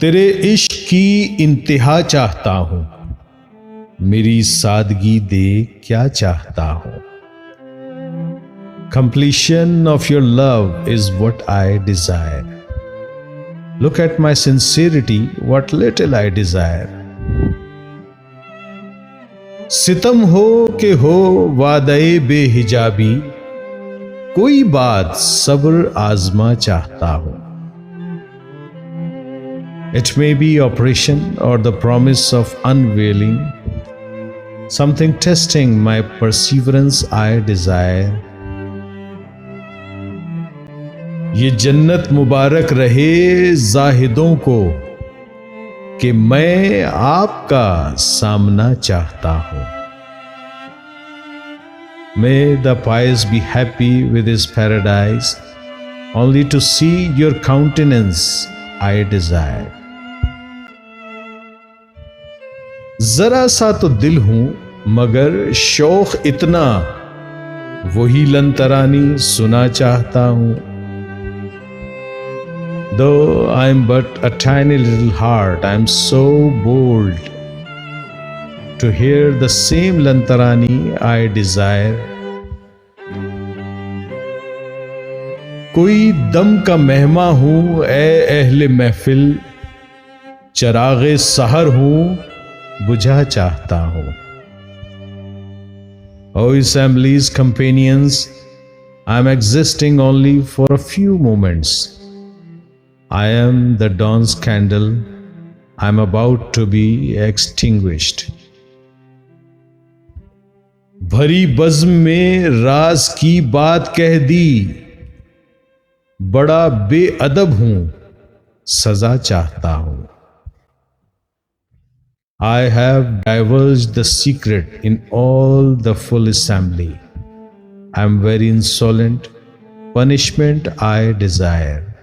तेरे इश्क की इंतहा चाहता हूं, मेरी सादगी दे क्या चाहता हूं। Completion of your love is what I desire. Look at my sincerity, what little I desire. सितम हो के हो वादे बेहिजाबी, कोई बात सब्र आजमा चाहता हूं। It may be oppression or the promise of unveiling, something testing my perseverance I desire. ये जन्नत मुबारक रहे जाहिदों को कि मैं आपका सामना चाहता हूं। May the pious be happy with his paradise, only to see your countenance I desire. जरा सा तो दिल हूं मगर शौक इतना, वही लंतरानी सुना चाहता हूं। Though I am but a tiny little heart, I am so bold to hear the same lantarani I desire. कोई दम का मेहमा हूं ए अहले महफिल, चरागे सहर हूं बुझा चाहता हूं। O Assembly's companions, I am existing only for a few moments. I am the dawn's candle, I am about to be extinguished. भरी बज़्म में राज की बात कह दी, बड़ा बेअदब हूं सजा चाहता हूं। I have divulged the secret in all the full assembly. I am very insolent, punishment I desire.